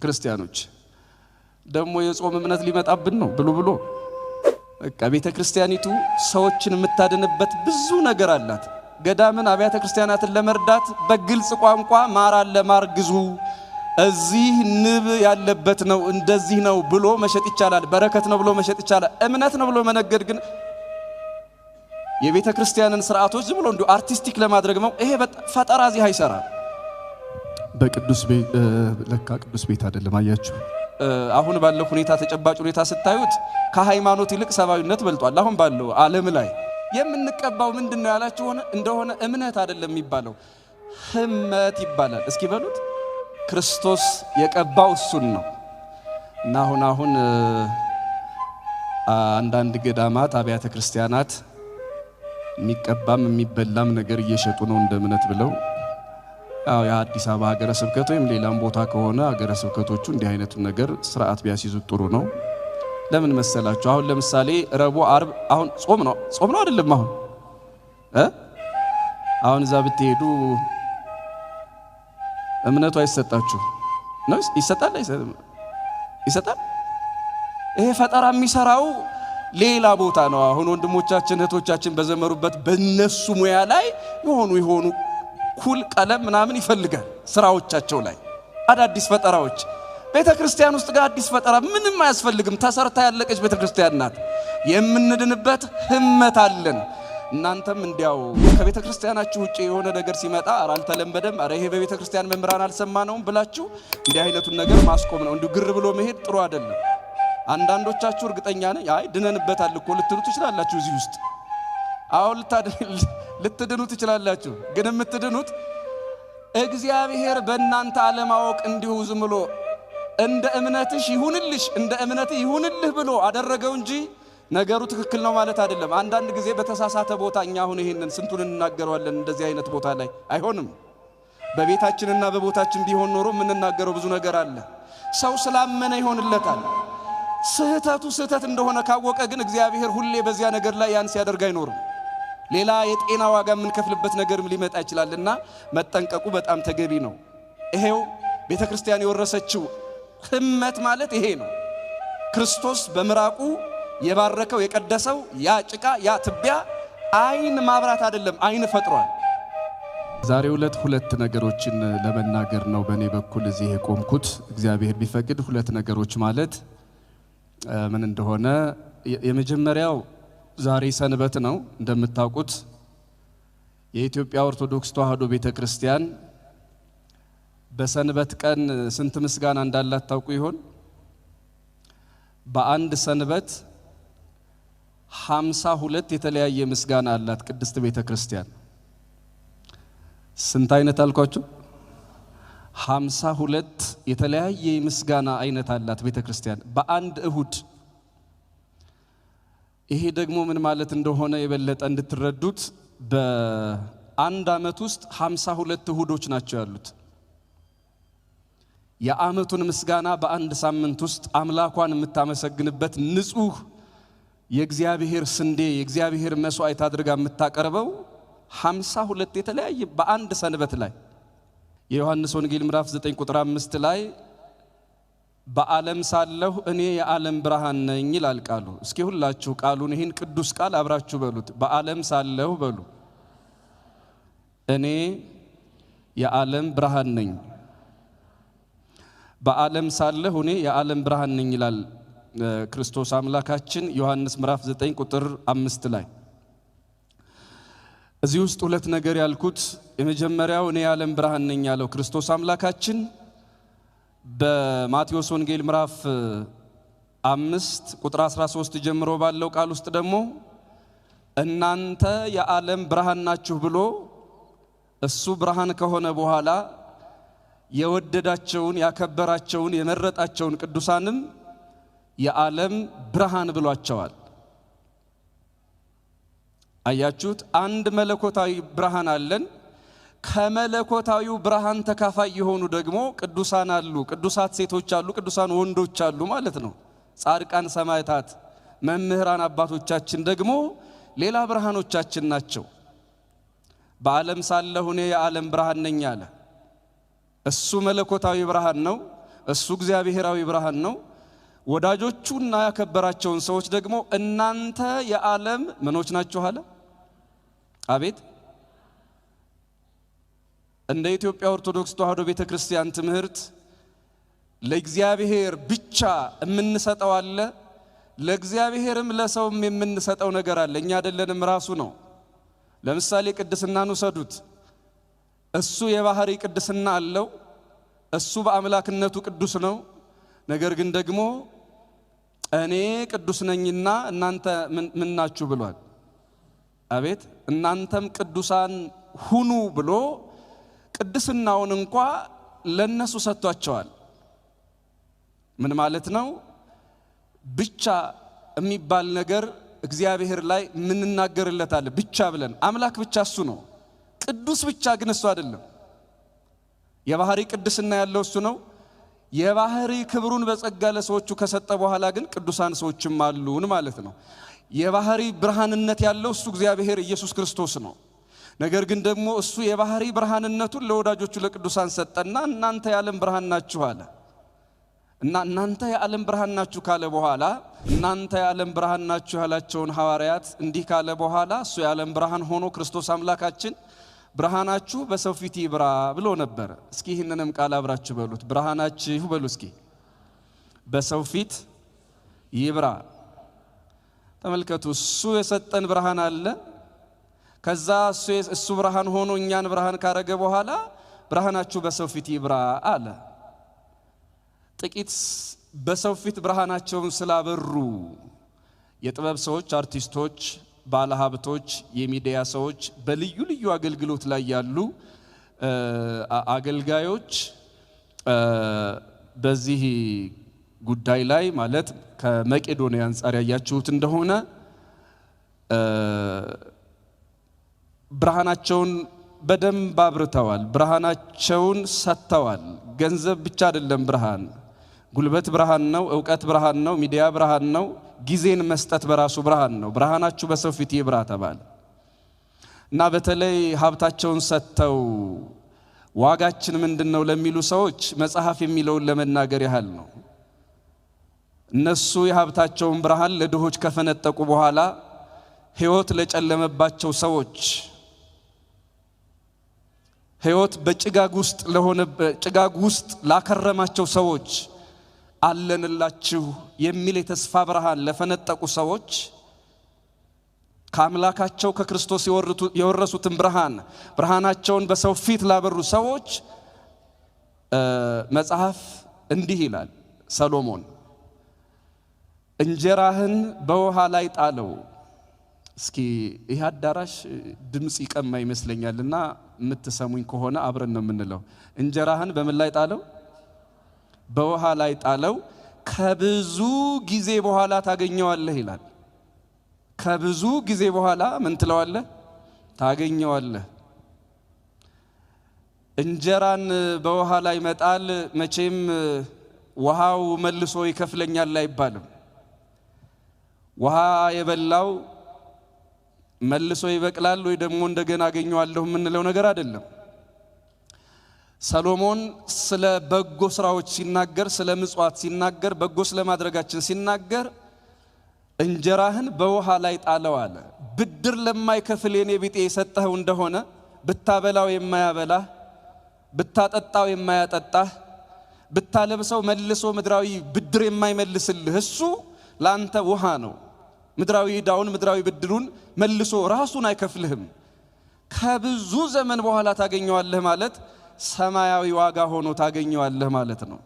ክርስቲያኖች ደግሞ የጾም እምነት ሊመጣብን ነው ብሎ በቃ ቤተ ክርስቲያኒቱ ሰዎችን የምታድንበት ብዙ ነገር አላት። ገዳምን አብያተ ክርስቲያናትን ለመርዳት በግልጽ ቋንቋ ማር አለ ማር ግዙ፣ እዚህ ንብ ያለበት ነው እንደዚህ ነው ብሎ መሸጥ ይቻላል። በረከት ነው ብሎ መሸጥ ይቻላል። እምነት ነው ብሎ መነገድ ግን የቤተ ክርስቲያንን ሥርዓቶች ዝም ብሎ እንዲሁ አርቲስቲክ ለማድረግ ነው። ይሄ ፈጠራ እዚህ አይሰራም። በቅዱስ ቤት ለካ ቅዱስ ቤት አይደለም። አያችሁ አሁን ባለው ሁኔታ ተጨባጭ ሁኔታ ስታዩት ከሃይማኖት ይልቅ ሰባዊነት በልጧል። አሁን ባለው ዓለም ላይ የምንቀባው ምንድነው ያላችሁ እንደሆነ እምነት አይደለም የሚባለው ህመት ይባላል። እስኪ በሉት ክርስቶስ የቀባው እሱን ነው። እና አሁን አንዳንድ ገዳማት አብያተ ክርስቲያናት የሚቀባም የሚበላም ነገር እየሸጡ ነው እንደ እምነት ብለው። ያው የአዲስ አበባ ሀገረ ስብከት ወይም ሌላም ቦታ ከሆነ ሀገረ ስብከቶቹ እንዲህ አይነቱን ነገር ስርዓት ቢያስይዙት ጥሩ ነው። ለምን መሰላችሁ? አሁን ለምሳሌ ረቡዕ ዓርብ አሁን ጾም ነው አይደለም? አሁን እዛ ብትሄዱ እምነቱ አይሰጣችሁ ነው? ይሰጣል። ይሄ ፈጠራ የሚሰራው ሌላ ቦታ ነው። አሁን ወንድሞቻችን እህቶቻችን በዘመሩበት በነሱ ሙያ ላይ የሆኑ ኩል ቀለም ምናምን ይፈልጋል ስራዎቻቸው ላይ አዳዲስ ፈጠራዎች። ቤተ ክርስቲያን ውስጥ ጋር አዲስ ፈጠራ ምንም አያስፈልግም። ተሰርታ ያለቀች ቤተ ክርስቲያን ናት። የምንድንበት ህመት አለን። እናንተም እንዲያው ከቤተ ክርስቲያናችሁ ውጪ የሆነ ነገር ሲመጣ አልተለመደም፣ ይሄ በቤተ ክርስቲያን መምራን አልሰማነውም ብላችሁ እንዲህ አይነቱን ነገር ማስቆም ነው። እንዲሁ ግር ብሎ መሄድ ጥሩ አይደለም። አንዳንዶቻችሁ እርግጠኛ ነኝ ድነንበታል እኮ ልትሉ ትችላላችሁ። እዚህ ውስጥ ልትድኑ ትችላላችሁ። ግን የምትድኑት እግዚአብሔር በእናንተ አለማወቅ እንዲሁ ዝም ብሎ እንደ እምነትሽ ይሁንልሽ እንደ እምነትህ ይሁንልህ ብሎ አደረገው እንጂ ነገሩ ትክክል ነው ማለት አይደለም። አንዳንድ ጊዜ በተሳሳተ ቦታ እኛ አሁን ይሄንን ስንቱን እንናገረዋለን። እንደዚህ አይነት ቦታ ላይ አይሆንም። በቤታችንና በቦታችን ቢሆን ኖሮ የምንናገረው ብዙ ነገር አለ። ሰው ስላመነ ይሆንለታል። ስህተቱ ስህተት እንደሆነ ካወቀ ግን እግዚአብሔር ሁሌ በዚያ ነገር ላይ ያን ሲያደርግ አይኖርም። ሌላ የጤና ዋጋ የምንከፍልበት ነገርም ሊመጣ ይችላልና መጠንቀቁ በጣም ተገቢ ነው። ይሄው ቤተ ክርስቲያን የወረሰችው ህመት ማለት ይሄ ነው። ክርስቶስ በምራቁ የባረከው የቀደሰው ያ ጭቃ ያ ትቢያ አይን ማብራት አይደለም፣ አይን ፈጥሯል። ዛሬው ዕለት ሁለት ነገሮችን ለመናገር ነው በእኔ በኩል እዚህ የቆምኩት። እግዚአብሔር ቢፈቅድ ሁለት ነገሮች ማለት ምን እንደሆነ፣ የመጀመሪያው ዛሬ ሰንበት ነው። እንደምታውቁት የኢትዮጵያ ኦርቶዶክስ ተዋሕዶ ቤተክርስቲያን በሰንበት ቀን ስንት ምስጋና እንዳላት ታውቁ ይሆን? በአንድ ሰንበት 52 የተለያየ ምስጋና አላት ቅድስት ቤተክርስቲያን። ስንት አይነት አልኳችሁ? 52 የተለያየ ምስጋና አይነት አላት ቤተክርስቲያን በአንድ እሁድ። ይሄ ደግሞ ምን ማለት እንደሆነ የበለጠ እንድትረዱት በአንድ ዓመት ውስጥ 52 እሁዶች ናቸው ያሉት። የዓመቱን ምስጋና በአንድ ሳምንት ውስጥ አምላኳን የምታመሰግንበት ንጹህ የእግዚአብሔር ስንዴ የእግዚአብሔር መስዋዕት አድርጋ የምታቀርበው 52 የተለያየ በአንድ ሰንበት ላይ። የዮሐንስ ወንጌል ምዕራፍ 9 ቁጥር 5 ላይ በዓለም ሳለሁ እኔ የዓለም ብርሃን ነኝ ይላል ቃሉ። እስኪ ሁላችሁ ቃሉን ይህን ቅዱስ ቃል አብራችሁ በሉት። በዓለም ሳለሁ በሉ። እኔ የዓለም ብርሃን ነኝ። በዓለም ሳለሁ እኔ የዓለም ብርሃን ነኝ ይላል ክርስቶስ አምላካችን ዮሐንስ ምዕራፍ 9 ቁጥር 5 ላይ። እዚህ ውስጥ ሁለት ነገር ያልኩት፣ የመጀመሪያው እኔ የዓለም ብርሃን ነኝ ያለው ክርስቶስ አምላካችን በማቴዎስ ወንጌል ምዕራፍ 5 ቁጥር 13 ጀምሮ ባለው ቃል ውስጥ ደግሞ እናንተ የዓለም ብርሃን ናችሁ ብሎ እሱ ብርሃን ከሆነ በኋላ የወደዳቸውን ያከበራቸውን የመረጣቸውን ቅዱሳንም የዓለም ብርሃን ብሏቸዋል። አያችሁት? አንድ መለኮታዊ ብርሃን አለን። ከመለኮታዊው ብርሃን ተካፋይ የሆኑ ደግሞ ቅዱሳን አሉ። ቅዱሳት ሴቶች አሉ፣ ቅዱሳን ወንዶች አሉ ማለት ነው። ጻድቃን ሰማዕታት፣ መምህራን አባቶቻችን ደግሞ ሌላ ብርሃኖቻችን ናቸው። በዓለም ሳለሁ እኔ የዓለም ብርሃን ነኝ አለ። እሱ መለኮታዊ ብርሃን ነው። እሱ እግዚአብሔራዊ ብርሃን ነው። ወዳጆቹና ያከበራቸውን ሰዎች ደግሞ እናንተ የዓለም ምኖች ናችሁ አለ። አቤት! እንደ ኢትዮጵያ ኦርቶዶክስ ተዋሕዶ ቤተክርስቲያን ትምህርት ለእግዚአብሔር ብቻ የምንሰጠው አለ፣ ለእግዚአብሔርም ለሰውም የምንሰጠው ነገር አለ። እኛ አይደለንም ራሱ ነው። ለምሳሌ ቅድስናን ውሰዱት። እሱ የባህሪ ቅድስና አለው። እሱ በአምላክነቱ ቅዱስ ነው። ነገር ግን ደግሞ እኔ ቅዱስ ነኝና እናንተ ምን ናችሁ ብሏል። አቤት! እናንተም ቅዱሳን ሁኑ ብሎ ቅድስናውን እንኳን ለነሱ ሰጥቷቸዋል። ምን ማለት ነው? ብቻ የሚባል ነገር እግዚአብሔር ላይ ምን እናገርለታል? ብቻ ብለን አምላክ ብቻ እሱ ነው። ቅዱስ ብቻ ግን እሱ አይደለም። የባህሪ ቅድስና ያለው እሱ ነው። የባህሪ ክብሩን በጸጋ ለሰዎቹ ከሰጠ በኋላ ግን ቅዱሳን ሰዎችም አሉን ማለት ነው። የባህሪ ብርሃንነት ያለው እሱ እግዚአብሔር ኢየሱስ ክርስቶስ ነው። ነገር ግን ደግሞ እሱ የባህሪ ብርሃንነቱን ለወዳጆቹ ለቅዱሳን ሰጠና እናንተ የዓለም ብርሃን ናችሁ አለ። እና እናንተ የዓለም ብርሃን ናችሁ ካለ በኋላ እናንተ የዓለም ብርሃን ናችሁ ያላቸውን ሐዋርያት እንዲህ ካለ በኋላ እሱ የዓለም ብርሃን ሆኖ ክርስቶስ አምላካችን ብርሃናችሁ በሰው ፊት ይብራ ብሎ ነበር። እስኪ ይህንንም ቃል አብራችሁ በሉት። ብርሃናችሁ በሉ እስኪ በሰው ፊት ይብራ። ተመልከቱ፣ እሱ የሰጠን ብርሃን አለ። ከዛ እሱ ብርሃን ሆኖ እኛን ብርሃን ካረገ በኋላ ብርሃናችሁ በሰው ፊት ይብራ አለ። ጥቂት በሰው ፊት ብርሃናቸውን ስላበሩ የጥበብ ሰዎች፣ አርቲስቶች፣ ባለሀብቶች፣ የሚዲያ ሰዎች፣ በልዩ ልዩ አገልግሎት ላይ ያሉ አገልጋዮች በዚህ ጉዳይ ላይ ማለት ከመቄዶንያ አንጻር ያያችሁት እንደሆነ ብርሃናቸውን በደንብ አብርተዋል። ብርሃናቸውን ሰጥተዋል። ገንዘብ ብቻ አይደለም ብርሃን፣ ጉልበት ብርሃን ነው፣ ዕውቀት ብርሃን ነው፣ ሚዲያ ብርሃን ነው፣ ጊዜን መስጠት በራሱ ብርሃን ነው። ብርሃናችሁ በሰው ፊት ይብራ ተባለ እና በተለይ ሀብታቸውን ሰጥተው ዋጋችን ምንድነው ለሚሉ ሰዎች መጽሐፍ የሚለውን ለመናገር ያህል ነው። እነሱ የሀብታቸውን ብርሃን ለድሆች ከፈነጠቁ በኋላ ሕይወት ለጨለመባቸው ሰዎች፣ ሕይወት ጭጋግ ውስጥ ላከረማቸው ሰዎች አለንላችሁ የሚል የተስፋ ብርሃን ለፈነጠቁ ሰዎች ከአምላካቸው ከክርስቶስ የወረሱትን ብርሃናቸውን በሰው ፊት ላበሩ ሰዎች መጽሐፍ እንዲህ ይላል። ሰሎሞን እንጀራህን በውሃ ላይ ጣለው። እስኪ ይህ አዳራሽ ድምጽ ይቀማ ይመስለኛልና የምትሰሙኝ ከሆነ አብረን ነው የምንለው። እንጀራህን በምን ላይ ጣለው? በውሃ ላይ ጣለው፣ ከብዙ ጊዜ በኋላ ታገኘዋለህ ይላል። ከብዙ ጊዜ በኋላ ምን ትለዋለህ? ታገኘዋለህ። እንጀራን በውሃ ላይ መጣል መቼም ውሃው መልሶ ይከፍለኛል አይባልም። ውሃ የበላው መልሶ ይበቅላል ወይ ደግሞ እንደገና አገኘዋለሁ የምንለው ነገር አይደለም። ሰሎሞን ስለ በጎ ስራዎች ሲናገር፣ ስለ ምጽዋት ሲናገር፣ በጎ ስለማድረጋችን ሲናገር እንጀራህን በውሃ ላይ ጣለው አለ። ብድር ለማይከፍል የኔ ቢጤ የሰጠኸው እንደሆነ ብታበላው የማያበላህ፣ ብታጠጣው የማያጠጣህ፣ ብታለብሰው መልሶ ምድራዊ ብድር የማይመልስልህ እሱ ላንተ ውሃ ነው። ምድራዊ ዕዳውን ምድራዊ ብድሩን መልሶ ራሱን አይከፍልህም። ከብዙ ዘመን በኋላ ታገኘዋለህ ማለት ሰማያዊ ዋጋ ሆኖ ታገኘዋለህ ማለት ነው።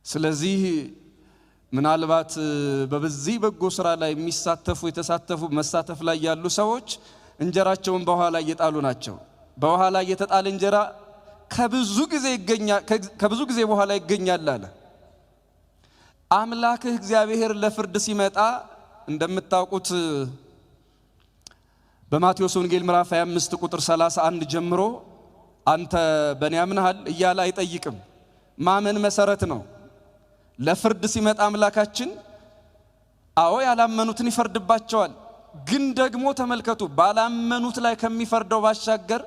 ስለዚህ ምናልባት በዚህ በጎ ስራ ላይ የተሳተፉ መሳተፍ ላይ ያሉ ሰዎች እንጀራቸውን በውሃ ላይ እየጣሉ ናቸው። በውሃ ላይ የተጣለ እንጀራ ከብዙ ጊዜ በኋላ ይገኛል አለ። አምላክህ እግዚአብሔር ለፍርድ ሲመጣ እንደምታውቁት በማቴዎስ ወንጌል ምዕራፍ 25 ቁጥር 31 ጀምሮ አንተ በእኔ አምነሃል እያለ አይጠይቅም። ማመን መሰረት ነው። ለፍርድ ሲመጣ አምላካችን አዎ ያላመኑትን ይፈርድባቸዋል። ግን ደግሞ ተመልከቱ፣ ባላመኑት ላይ ከሚፈርደው ባሻገር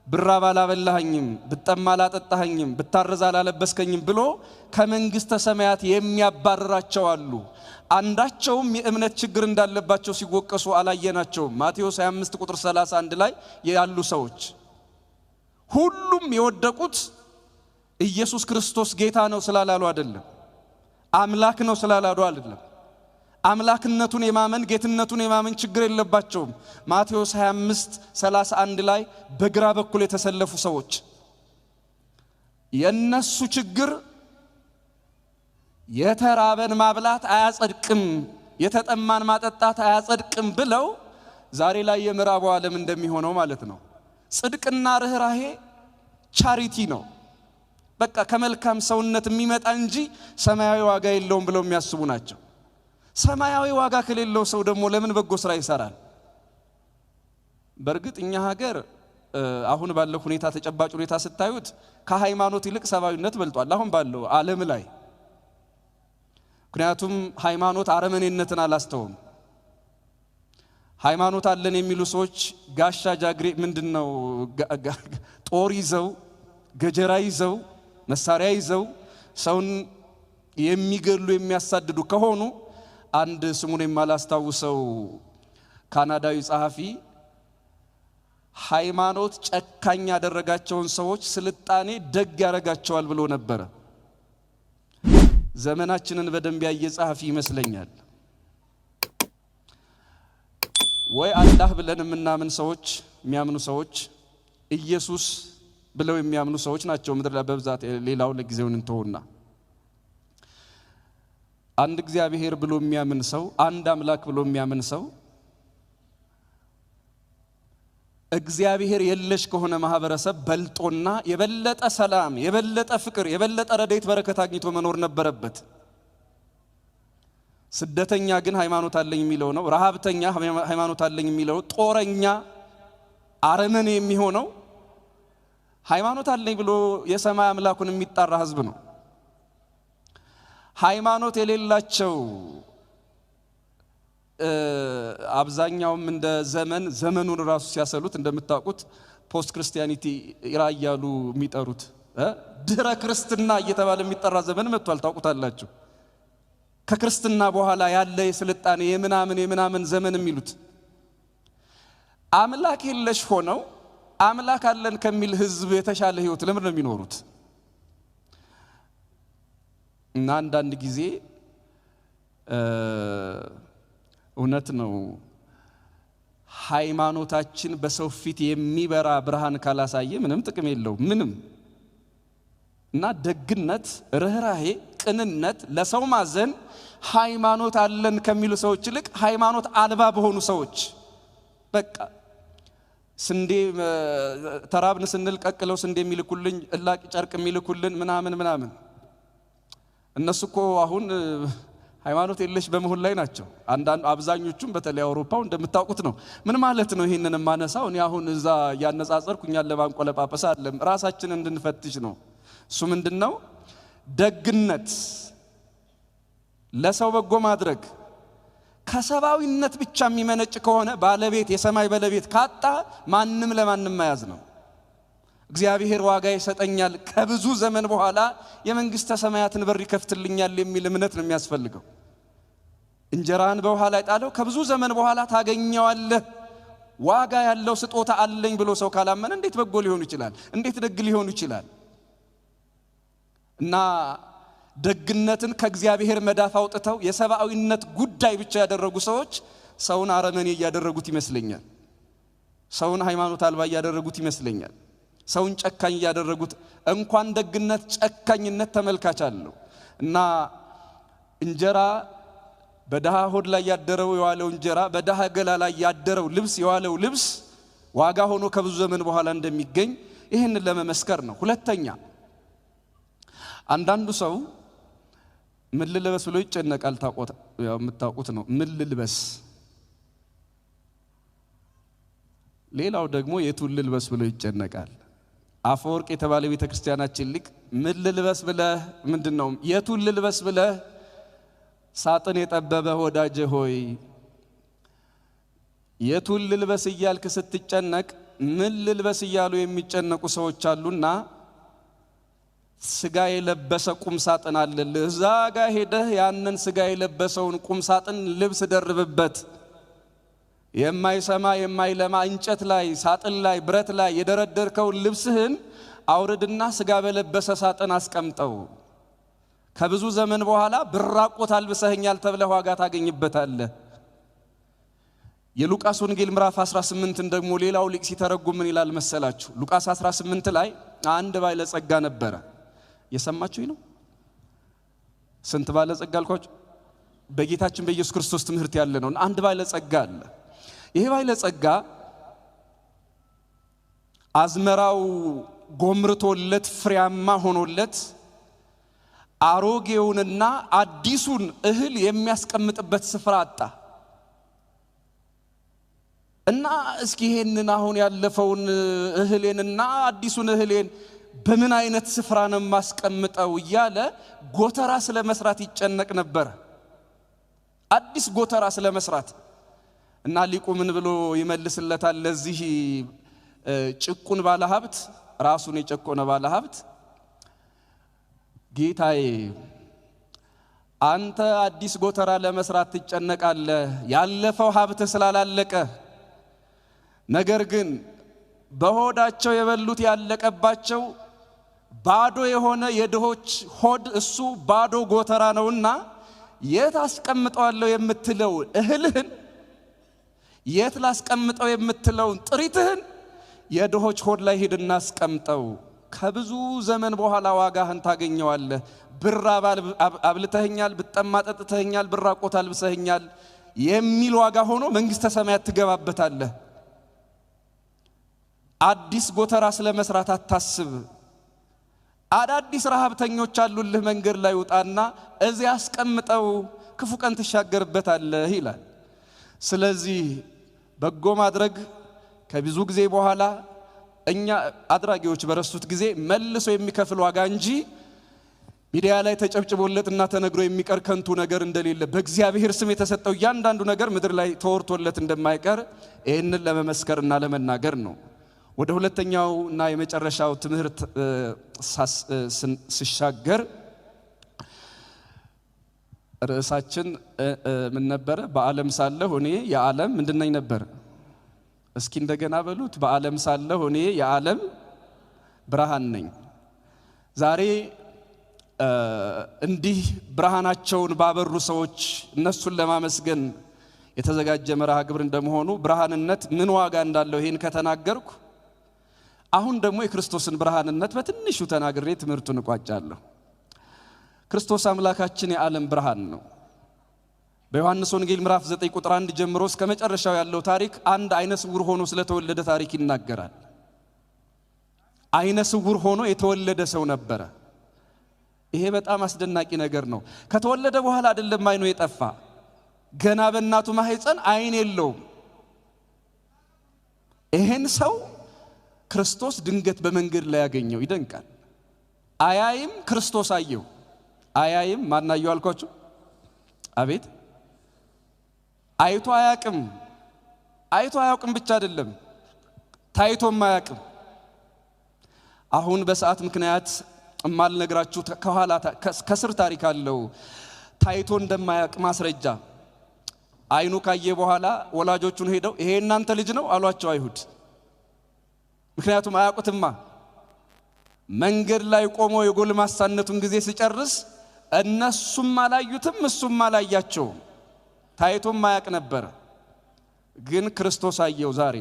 ብራብ አላበላኸኝም፣ ብጠማ አላጠጣኸኝም፣ ብታረዝ አላለበስከኝም ብሎ ከመንግሥተ ሰማያት የሚያባርራቸው አሉ። አንዳቸውም የእምነት ችግር እንዳለባቸው ሲወቀሱ አላየናቸውም። ማቴዎስ 25 ቁጥር 31 ላይ ያሉ ሰዎች ሁሉም የወደቁት ኢየሱስ ክርስቶስ ጌታ ነው ስላላሉ አይደለም፣ አምላክ ነው ስላላሉ አይደለም። አምላክነቱን የማመን ጌትነቱን የማመን ችግር የለባቸውም። ማቴዎስ 25:31 ላይ በግራ በኩል የተሰለፉ ሰዎች የነሱ ችግር የተራበን ማብላት አያጸድቅም፣ የተጠማን ማጠጣት አያጸድቅም ብለው ዛሬ ላይ የምዕራቡ ዓለም እንደሚሆነው ማለት ነው። ጽድቅና ርህራሄ ቻሪቲ ነው፣ በቃ ከመልካም ሰውነት የሚመጣ እንጂ ሰማያዊ ዋጋ የለውም ብለው የሚያስቡ ናቸው። ሰማያዊ ዋጋ ከሌለው ሰው ደግሞ ለምን በጎ ስራ ይሰራል? በእርግጥ እኛ ሀገር አሁን ባለው ሁኔታ ተጨባጭ ሁኔታ ስታዩት ከሃይማኖት ይልቅ ሰብአዊነት በልጧል አሁን ባለው ዓለም ላይ። ምክንያቱም ሃይማኖት አረመኔነትን አላስተውም። ሃይማኖት አለን የሚሉ ሰዎች ጋሻ ጃግሬ ምንድነው ጦር ይዘው ገጀራ ይዘው መሳሪያ ይዘው ሰውን የሚገሉ የሚያሳድዱ ከሆኑ አንድ ስሙን የማላስታውሰው ካናዳዊ ጸሐፊ ሃይማኖት ጨካኝ ያደረጋቸውን ሰዎች ስልጣኔ ደግ ያደርጋቸዋል ብሎ ነበር። ዘመናችንን በደንብ ያየ ጸሐፊ ይመስለኛል። ወይ አላህ ብለን የምናምን ሰዎች የሚያምኑ ሰዎች ኢየሱስ ብለው የሚያምኑ ሰዎች ናቸው ምድር ላይ በብዛት። ሌላው ለጊዜውን እንተውና አንድ እግዚአብሔር ብሎ የሚያምን ሰው አንድ አምላክ ብሎ የሚያምን ሰው እግዚአብሔር የለሽ ከሆነ ማህበረሰብ በልጦና የበለጠ ሰላም የበለጠ ፍቅር የበለጠ ረድኤት በረከት አግኝቶ መኖር ነበረበት። ስደተኛ ግን ሃይማኖት አለኝ የሚለው ነው። ረሃብተኛ ሃይማኖት አለኝ የሚለው ጦረኛ አረመኔ የሚሆነው ሃይማኖት አለኝ ብሎ የሰማይ አምላኩን የሚጣራ ህዝብ ነው። ሃይማኖት የሌላቸው አብዛኛውም እንደ ዘመኑን ራሱ ሲያሰሉት እንደምታውቁት ፖስት ክርስቲያኒቲ ይራያሉ የሚጠሩት ድህረ ክርስትና እየተባለ የሚጠራ ዘመን መጥቷል። ታውቁታላችሁ። ከክርስትና በኋላ ያለ የስልጣኔ የምናምን ዘመን የሚሉት አምላክ የለሽ ሆነው አምላክ አለን ከሚል ህዝብ የተሻለ ህይወት ለምን ነው የሚኖሩት? እና አንዳንድ ጊዜ እውነት ነው ሃይማኖታችን በሰው ፊት የሚበራ ብርሃን ካላሳየ ምንም ጥቅም የለው ምንም። እና ደግነት፣ ርህራሄ፣ ቅንነት፣ ለሰው ማዘን ሃይማኖት አለን ከሚሉ ሰዎች ይልቅ ሃይማኖት አልባ በሆኑ ሰዎች በቃ ስንዴ ተራብን ስንል ቀቅለው ስንዴ የሚልኩልን እላቂ ጨርቅ የሚልኩልን ምናምን እነሱኮ አሁን ሃይማኖት የለሽ በመሆን ላይ ናቸው። አንዳንድ አብዛኞቹም በተለይ አውሮፓው እንደምታውቁት ነው። ምን ማለት ነው? ይሄንን ማነሳው እኔ አሁን እዛ ያነጻጸርኩኛል ለማንቆለጳጳስ አይደለም፣ ራሳችንን እንድንፈትሽ ነው። እሱ ምንድነው? ደግነት፣ ለሰው በጎ ማድረግ ከሰባዊነት ብቻ የሚመነጭ ከሆነ ባለቤት የሰማይ ባለቤት ካጣ ማንም ለማንም ማያዝ ነው። እግዚአብሔር ዋጋ ይሰጠኛል ከብዙ ዘመን በኋላ የመንግስተ ሰማያትን በር ይከፍትልኛል የሚል እምነት ነው የሚያስፈልገው። እንጀራን በውሃ ላይ ጣለው ከብዙ ዘመን በኋላ ታገኘዋለህ ዋጋ ያለው ስጦታ አለኝ ብሎ ሰው ካላመነ እንዴት በጎ ሊሆን ይችላል? እንዴት ደግ ሊሆን ይችላል? እና ደግነትን ከእግዚአብሔር መዳፍ አውጥተው የሰብአዊነት ጉዳይ ብቻ ያደረጉ ሰዎች ሰውን አረመኔ ያደረጉት ይመስለኛል። ሰውን ሃይማኖት አልባ ያደረጉት ይመስለኛል። ሰውን ጨካኝ ያደረጉት እንኳን ደግነት ጨካኝነት ተመልካች አለው። እና እንጀራ በደሃ ሆድ ላይ ያደረው የዋለው እንጀራ በደሃ ገላ ላይ ያደረው ልብስ የዋለው ልብስ ዋጋ ሆኖ ከብዙ ዘመን በኋላ እንደሚገኝ ይሄንን ለመመስከር ነው። ሁለተኛ አንዳንዱ ሰው ምን ልልበስ ብሎ ይጨነቃል። ያው የምታውቁት ነው ምን ልልበስ። ሌላው ደግሞ የቱን ልልበስ ብሎ ይጨነቃል። አፈወርቅ የተባለ ቤተክርስቲያናችን ሊቅ ምን ልልበስ ብለህ ምንድነው የቱን ልልበስ ብለህ ሳጥን የጠበበ ወዳጄ ሆይ የቱን ልልበስ እያልክ ስትጨነቅ ምን ልልበስ እያሉ የሚጨነቁ ሰዎች አሉና ስጋ የለበሰ ቁም ሳጥን አለልህ። እዛ ጋር ሄደህ ያንን ስጋ የለበሰውን ቁም ሳጥን ልብስ ደርብበት። የማይሰማ የማይለማ እንጨት ላይ ሳጥን ላይ ብረት ላይ የደረደርከውን ልብስህን አውርድና ስጋ በለበሰ ሳጥን አስቀምጠው። ከብዙ ዘመን በኋላ ብራቆት አልብሰኸኛል ተብለህ ዋጋ ታገኝበታለህ። የሉቃስ ወንጌል ምዕራፍ 18 ደግሞ ሌላው ሊቅ ሲተረጉም ምን ይላል መሰላችሁ? ሉቃስ 18 ላይ አንድ ባለጸጋ ነበረ። የሰማችሁኝ ነው? ስንት ባለጸጋ አልኳችሁ? በጌታችን በኢየሱስ ክርስቶስ ትምህርት ያለ ነው። አንድ ባለጸጋ አለ። ይሄ ባለጸጋ አዝመራው ጎምርቶለት ፍሬያማ ሆኖለት አሮጌውንና አዲሱን እህል የሚያስቀምጥበት ስፍራ አጣ። እና እስኪ ይሄንን አሁን ያለፈውን እህሌንና አዲሱን እህሌን በምን አይነት ስፍራ ነው ማስቀምጠው እያለ ጎተራ ስለመስራት ይጨነቅ ነበር። አዲስ ጎተራ ስለመስራት እና ሊቁ ምን ብሎ ይመልስለታል? ለዚህ ጭቁን ባለ ሀብት፣ ራሱን የጨቆነ ባለ ሀብት፣ ጌታዬ አንተ አዲስ ጎተራ ለመስራት ትጨነቃለህ ያለፈው ሀብት ስላላለቀ፣ ነገር ግን በሆዳቸው የበሉት ያለቀባቸው ባዶ የሆነ የድሆች ሆድ እሱ ባዶ ጎተራ ነውና የት አስቀምጠዋለሁ የምትለው እህልህን፣ የት ላስቀምጠው የምትለው ጥሪትህን የድሆች ሆድ ላይ ሄድና አስቀምጠው። ከብዙ ዘመን በኋላ ዋጋህን ታገኘዋለህ። ብር አብልተኸኛል፣ ብጠማ ጠጥተኸኛል፣ ብራቆት አልብሰኸኛል የሚል ዋጋ ሆኖ መንግሥተ ሰማያት ትገባበታለህ። አዲስ ጎተራ ስለመስራት አታስብ። አዳዲስ ረሃብተኞች አሉልህ፣ መንገድ ላይ ውጣና እዚያ አስቀምጠው፣ ክፉ ቀን ትሻገርበታለህ ይላል። ስለዚህ በጎ ማድረግ ከብዙ ጊዜ በኋላ እኛ አድራጊዎች በረሱት ጊዜ መልሶ የሚከፍል ዋጋ እንጂ ሚዲያ ላይ ተጨብጭቦለትና ተነግሮ የሚቀር ከንቱ ነገር እንደሌለ፣ በእግዚአብሔር ስም የተሰጠው እያንዳንዱ ነገር ምድር ላይ ተወርቶለት እንደማይቀር ይህንን ለመመስከርና ለመናገር ነው። ወደ ሁለተኛው እና የመጨረሻው ትምህርት ሲሻገር ርዕሳችን ምን ነበር? በዓለም ሳለሁ እኔ የዓለም ምንድነኝ ነበር? እስኪ እንደገና በሉት። በዓለም ሳለሁ እኔ የዓለም ብርሃን ነኝ። ዛሬ እንዲህ ብርሃናቸውን ባበሩ ሰዎች እነሱን ለማመስገን የተዘጋጀ መርሃ ግብር እንደመሆኑ ብርሃንነት ምን ዋጋ እንዳለው ይሄን ከተናገርኩ፣ አሁን ደግሞ የክርስቶስን ብርሃንነት በትንሹ ተናግሬ ትምህርቱን እቋጫለሁ። ክርስቶስ አምላካችን የዓለም ብርሃን ነው። በዮሐንስ ወንጌል ምዕራፍ 9 ቁጥር 1 ጀምሮ እስከ መጨረሻው ያለው ታሪክ አንድ አይነ ስውር ሆኖ ስለተወለደ ታሪክ ይናገራል። አይነ ስውር ሆኖ የተወለደ ሰው ነበረ። ይሄ በጣም አስደናቂ ነገር ነው። ከተወለደ በኋላ አይደለም አይኑ የጠፋ፣ ገና በእናቱ ማህፀን አይን የለውም። ይሄን ሰው ክርስቶስ ድንገት በመንገድ ላይ ያገኘው። ይደንቃል። አያይም፣ ክርስቶስ አየው። አያይም፣ ማናየው አልኳችሁ? አቤት! አይቶ አያቅም። አይቶ አያውቅም ብቻ አይደለም ታይቶም አያቅም። አሁን በሰዓት ምክንያት እማል ነግራችሁ ከኋላ ከስር ታሪክ አለው። ታይቶ እንደማያውቅ ማስረጃ አይኑ ካየ በኋላ ወላጆቹን ሄደው ይሄ እናንተ ልጅ ነው አሏቸው አይሁድ። ምክንያቱም አያውቁትማ። መንገድ ላይ ቆሞ የጎልማሳነቱን ጊዜ ሲጨርስ እነሱም አላዩትም እሱም አላያቸው። ታይቶም ማያውቅ ነበር። ግን ክርስቶስ አየው። ዛሬ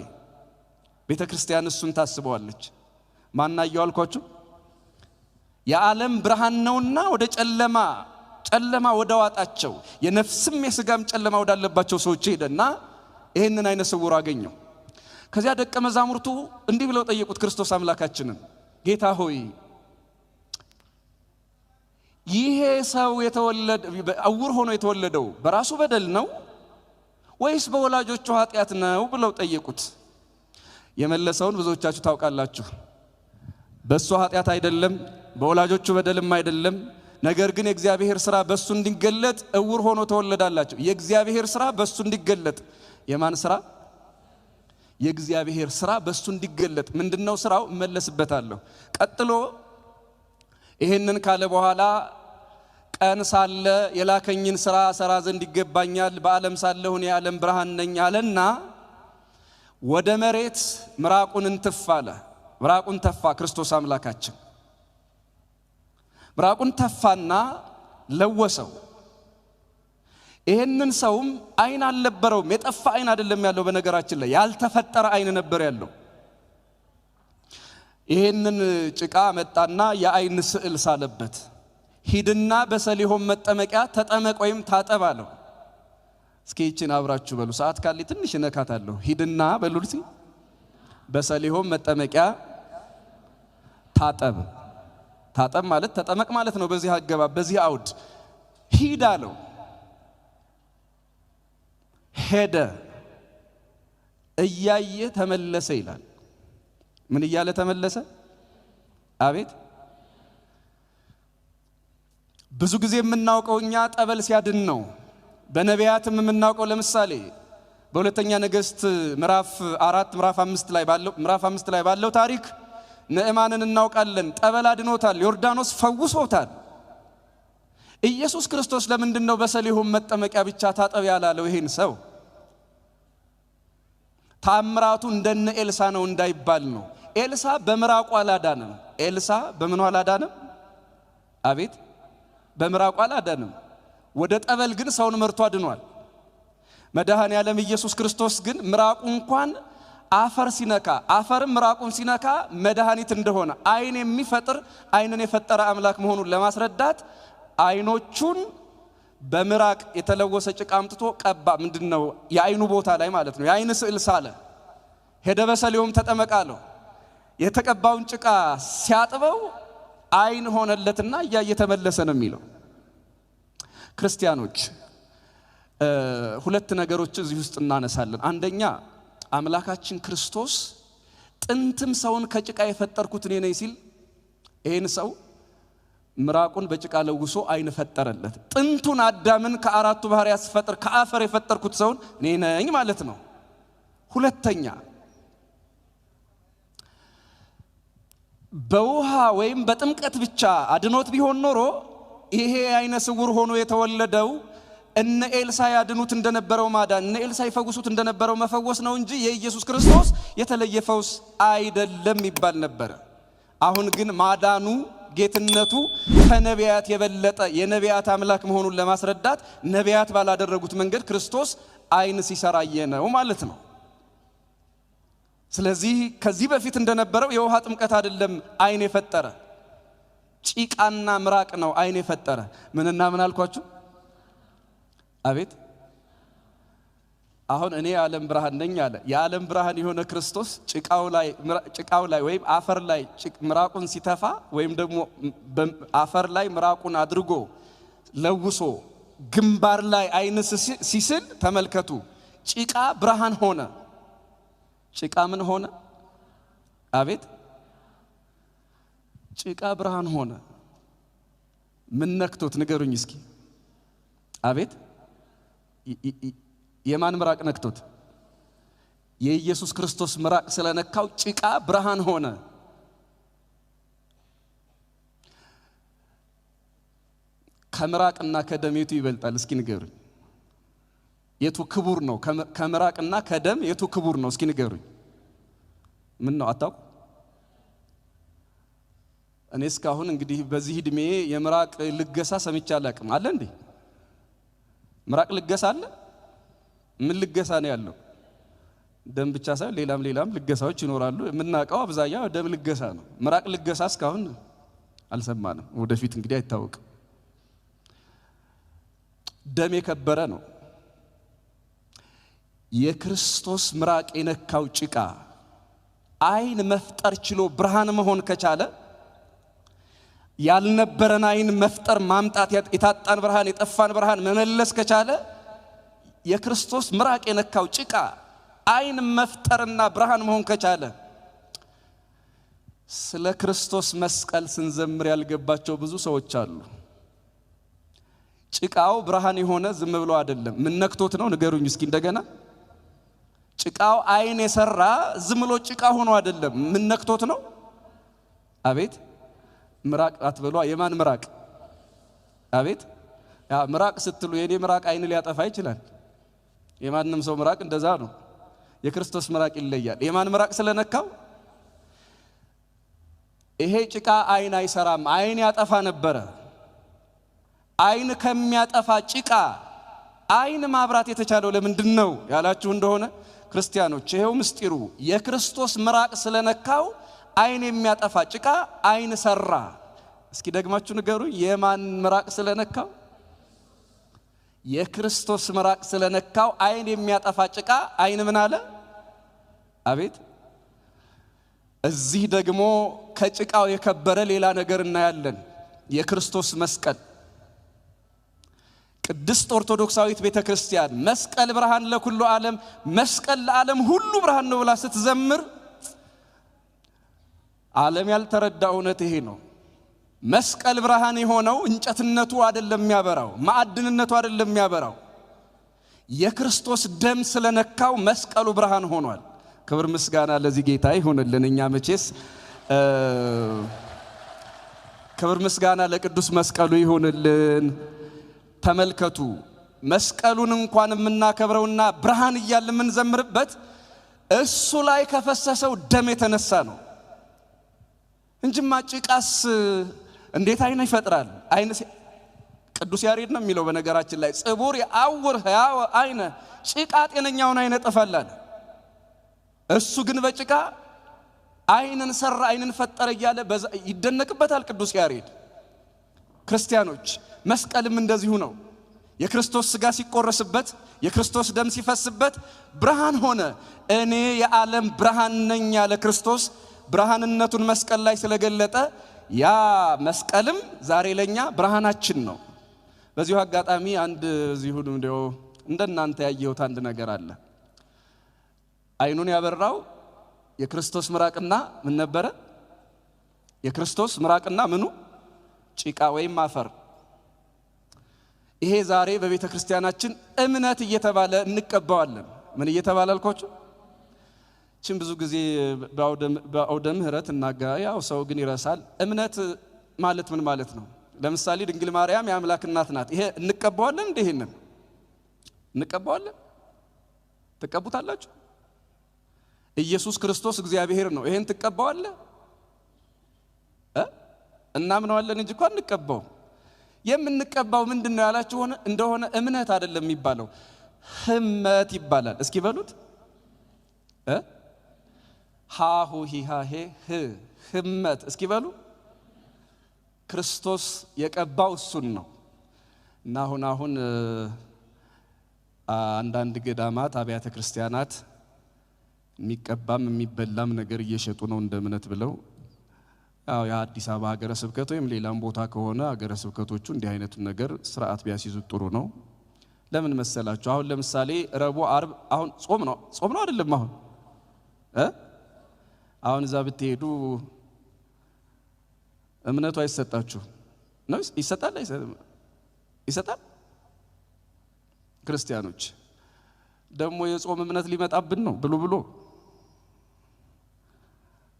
ቤተ ክርስቲያን እሱን ታስበዋለች። ማናየው አልኳችሁ? የዓለም ብርሃን ነውና ወደ ጨለማ ወደ ዋጣቸው የነፍስም የሥጋም ጨለማ ወዳለባቸው ሰዎች ሄደና ይሄንን አይነ ስውር አገኘው። ከዚያ ደቀ መዛሙርቱ እንዲህ ብለው ጠየቁት ክርስቶስ አምላካችንን፣ ጌታ ሆይ ይሄ ሰው ዕውር ሆኖ የተወለደው በራሱ በደል ነው ወይስ በወላጆቹ ኃጢአት ነው ብለው ጠየቁት። የመለሰውን ብዙዎቻችሁ ታውቃላችሁ። በሱ ኃጢአት አይደለም፣ በወላጆቹ በደልም አይደለም። ነገር ግን የእግዚአብሔር ሥራ በሱ እንዲገለጥ ዕውር ሆኖ ተወለዳላችሁ። የእግዚአብሔር ሥራ በሱ እንዲገለጥ የማን ሥራ? የእግዚአብሔር ሥራ በሱ እንዲገለጥ ምንድነው ሥራው እመለስበታለሁ። ቀጥሎ ይሄንን ካለ በኋላ ቀን ሳለ የላከኝን ሥራ ሠራ ዘንድ ይገባኛል፣ በዓለም ሳለሁ እኔ የዓለም ብርሃን ነኝ አለና ወደ መሬት ምራቁን እንትፍ አለ። ምራቁን ተፋ ክርስቶስ አምላካችን ምራቁን ተፋና ለወሰው። ይሄንን ሰውም አይን አልነበረውም። የጠፋ አይን አይደለም ያለው፣ በነገራችን ላይ ያልተፈጠረ አይን ነበር ያለው። ይሄንን ጭቃ መጣና የአይን ስዕል ሳለበት። ሂድና በሰሊሆም መጠመቂያ ተጠመቅ ወይም ታጠብ አለው። እስኪ ይችን አብራችሁ በሉ። ሰዓት ካለ ትንሽ ነካታለሁ። ሂድና በሉልሲ በሰሊሆም መጠመቂያ ታጠብ። ታጠብ ማለት ተጠመቅ ማለት ነው። በዚህ አገባብ በዚህ አውድ ሂድ አለው። ሄደ፣ እያየ ተመለሰ ይላል። ምን እያለ ተመለሰ? አቤት! ብዙ ጊዜ የምናውቀው እኛ ጠበል ሲያድን ነው። በነቢያትም የምናውቀው ለምሳሌ በሁለተኛ ነገሥት ምዕራፍ 4 ምዕራፍ 5 ላይ ባለው ታሪክ ንዕማንን እናውቃለን። ጠበል አድኖታል፣ ዮርዳኖስ ፈውሶታል። ኢየሱስ ክርስቶስ ለምንድን ነው በሰሊሆም መጠመቂያ ብቻ ታጠብ ያላለው ይሄን ሰው? ታምራቱ እንደነ ኤልሳ ነው እንዳይባል ነው። ኤልሳ በምራቁ አላዳንም። ኤልሳ በምኑ አላዳንም? አቤት! በምራቁ አላዳንም። ወደ ጠበል ግን ሰውን መርቶ አድኗል። መድኃኔ ዓለም ኢየሱስ ክርስቶስ ግን ምራቁ እንኳን አፈር ሲነካ አፈርም ምራቁን ሲነካ መድኃኒት እንደሆነ አይን የሚፈጥር አይንን የፈጠረ አምላክ መሆኑን ለማስረዳት አይኖቹን በምራቅ የተለወሰ ጭቃ አምጥቶ ቀባ። ምንድነው? የአይኑ ቦታ ላይ ማለት ነው። የአይን ስዕል ሳለ። ሄደ በሰሊሆም ተጠመቅ አለው። የተቀባውን ጭቃ ሲያጥበው አይን ሆነለትና እየተመለሰ ነው የሚለው። ክርስቲያኖች ሁለት ነገሮች እዚህ ውስጥ እናነሳለን። አንደኛ አምላካችን ክርስቶስ ጥንትም ሰውን ከጭቃ የፈጠርኩት እኔ ነኝ ሲል ይሄን ሰው ምራቁን በጭቃ ለውሶ አይን ፈጠረለት። ጥንቱን አዳምን ከአራቱ ባህሪያት ሲፈጥር ከአፈር የፈጠርኩት ሰውን እኔ ነኝ ማለት ነው። ሁለተኛ በውሃ ወይም በጥምቀት ብቻ አድኖት ቢሆን ኖሮ ይሄ አይነ ስውር ሆኖ የተወለደው እነ ኤልሳ ያድኑት እንደነበረው ማዳን፣ እነ ኤልሳ ይፈውሱት እንደነበረው መፈወስ ነው እንጂ የኢየሱስ ክርስቶስ የተለየ ፈውስ አይደለም ይባል ነበር። አሁን ግን ማዳኑ ጌትነቱ ከነቢያት የበለጠ የነቢያት አምላክ መሆኑን ለማስረዳት ነቢያት ባላደረጉት መንገድ ክርስቶስ አይን ሲሰራየ ነው ማለት ነው። ስለዚህ ከዚህ በፊት እንደነበረው የውሃ ጥምቀት አይደለም አይን የፈጠረ፣ ጭቃና ምራቅ ነው አይን የፈጠረ። ምንና ምን አልኳችሁ? አቤት! አሁን እኔ የዓለም ብርሃን ነኝ አለ። የዓለም ብርሃን የሆነ ክርስቶስ ጭቃው ላይ ወይም አፈር ላይ ምራቁን ሲተፋ ወይም ደግሞ አፈር ላይ ምራቁን አድርጎ ለውሶ ግንባር ላይ አይን ሲስል ተመልከቱ። ጭቃ ብርሃን ሆነ። ጭቃ ምን ሆነ? አቤት! ጭቃ ብርሃን ሆነ። ምን ነክቶት ንገሩኝ እስኪ? አቤት! የማን ምራቅ ነክቶት? የኢየሱስ ክርስቶስ ምራቅ ስለነካው ጭቃ ብርሃን ሆነ። ከምራቅና ከደም የቱ ይበልጣል? እስኪ ንገሩኝ። የቱ ክቡር ነው? ከምራቅና ከደም የቱ ክቡር ነው? እስኪ ንገሩኝ። ምን ነው አታውቁ? እኔ እስካሁን እንግዲህ በዚህ እድሜ የምራቅ ልገሳ ሰምቼ አላቅም። አለ እንዴ? ምራቅ ልገሳ አለ? ምን ልገሳ ነው ያለው? ደም ብቻ ሳይሆን ሌላም ልገሳዎች ይኖራሉ። የምናውቀው አብዛኛው ደም ልገሳ ነው። ምራቅ ልገሳ እስካሁን አልሰማንም። ወደፊት እንግዲህ አይታወቅም። ደም የከበረ ነው። የክርስቶስ ምራቅ የነካው ጭቃ አይን መፍጠር ችሎ ብርሃን መሆን ከቻለ ያልነበረን አይን መፍጠር ማምጣት የታጣን ብርሃን የጠፋን ብርሃን መመለስ ከቻለ የክርስቶስ ምራቅ የነካው ጭቃ አይን መፍጠርና ብርሃን መሆን ከቻለ ስለ ክርስቶስ መስቀል ስንዘምር ያልገባቸው ብዙ ሰዎች አሉ። ጭቃው ብርሃን የሆነ ዝም ብሎ አይደለም። ምን ነክቶት ነው? ንገሩኝ እስኪ እንደገና። ጭቃው አይን የሰራ ዝም ብሎ ጭቃ ሆኖ አይደለም። ምን ነክቶት ነው? አቤት ምራቅ አትበሏ። የማን ምራቅ? አቤት ያ ምራቅ ስትሉ የኔ ምራቅ አይን ሊያጠፋ ይችላል። የማንም ሰው ምራቅ እንደዛ ነው። የክርስቶስ ምራቅ ይለያል። የማን ምራቅ ስለነካው? ይሄ ጭቃ አይን አይሰራም፣ አይን ያጠፋ ነበረ። አይን ከሚያጠፋ ጭቃ አይን ማብራት የተቻለው ለምንድን ነው ያላችሁ እንደሆነ ክርስቲያኖች፣ ይሄው ምስጢሩ የክርስቶስ ምራቅ ስለነካው አይን የሚያጠፋ ጭቃ አይን ሰራ። እስኪ ደግማችሁ ንገሩ። የማን ምራቅ ስለነካው? የክርስቶስ ምራቅ ስለነካው አይን የሚያጠፋ ጭቃ አይን ምን አለ? አቤት። እዚህ ደግሞ ከጭቃው የከበረ ሌላ ነገር እናያለን። የክርስቶስ መስቀል። ቅድስት ኦርቶዶክሳዊት ቤተክርስቲያን መስቀል ብርሃን ለኩሉ ዓለም፣ መስቀል ለዓለም ሁሉ ብርሃን ነው ብላ ስትዘምር ዓለም ያልተረዳ እውነት ይሄ ነው። መስቀል ብርሃን የሆነው እንጨትነቱ አይደለም የሚያበራው፣ ማዕድንነቱ አይደለም የሚያበራው፣ የክርስቶስ ደም ስለነካው መስቀሉ ብርሃን ሆኗል። ክብር ምስጋና ለዚህ ጌታ ይሁንልን። እኛ መቼስ ክብር ምስጋና ለቅዱስ መስቀሉ ይሁንልን። ተመልከቱ፣ መስቀሉን እንኳን የምናከብረውና ብርሃን እያለ የምንዘምርበት እሱ ላይ ከፈሰሰው ደም የተነሳ ነው እንጂማ ጭቃስ እንዴት አይን ይፈጥራል? አይን ቅዱስ ያሬድ ነው የሚለው በነገራችን ላይ ጽቡር ያውር ያው አይነ ጭቃ ጤነኛውን አይነ ጠፋላል። እሱ ግን በጭቃ አይንን ሰራ፣ አይንን ፈጠረ እያለ ይደነቅበታል ቅዱስ ያሬድ። ክርስቲያኖች መስቀልም እንደዚሁ ነው። የክርስቶስ ሥጋ ሲቆረስበት፣ የክርስቶስ ደም ሲፈስበት ብርሃን ሆነ። እኔ የዓለም ብርሃን ነኝ ያለ ክርስቶስ ብርሃንነቱን መስቀል ላይ ስለገለጠ ያ መስቀልም ዛሬ ለኛ ብርሃናችን ነው። በዚሁ አጋጣሚ አንድ እዚሁ እንደናንተ ያየሁት አንድ ነገር አለ። አይኑን ያበራው የክርስቶስ ምራቅና ምን ነበረ? የክርስቶስ ምራቅና ምኑ? ጭቃ ወይም አፈር። ይሄ ዛሬ በቤተ ክርስቲያናችን እምነት እየተባለ እንቀባዋለን። ምን እየተባለ አልኳችሁ? ችን ብዙ ጊዜ በአውደ ምሕረት ያው ሰው ግን ይረሳል። እምነት ማለት ምን ማለት ነው? ለምሳሌ ድንግል ማርያም የአምላክ እናት ናት። ይሄ እንቀባዋለን እንዴ? ይሄንን እንቀባዋለን? ተቀቡታላችሁ? ኢየሱስ ክርስቶስ እግዚአብሔር ነው። ይሄን ትቀባዋለህ? እናምነዋለን እንጂ እንኳን እንቀባው። የምንቀባው ምንድነው ያላችሁ እንደሆነ እምነት አይደለም የሚባለው፣ ህመት ይባላል። እስኪ በሉት ሃሁ ሂሃሄ ህመት። እስኪ በሉ ክርስቶስ የቀባው እሱን ነው። እና አሁን አንዳንድ ገዳማት አብያተ ክርስቲያናት የሚቀባም የሚበላም ነገር እየሸጡ ነው እንደ እምነት ብለው። ያው የአዲስ አበባ ሀገረ ስብከት ወይም ሌላም ቦታ ከሆነ ሀገረ ስብከቶቹ እንዲህ አይነቱን ነገር ስርዓት ቢያስይዙት ጥሩ ነው። ለምን መሰላችሁ? አሁን ለምሳሌ ረቡዕ ዓርብ አሁን ጾም ነው አይደለም? አሁን እዛ ብትሄዱ እምነቱ አይሰጣችሁ ነው? ይሰጣል። ክርስቲያኖች ደግሞ የጾም እምነት ሊመጣብን ነው ብሎ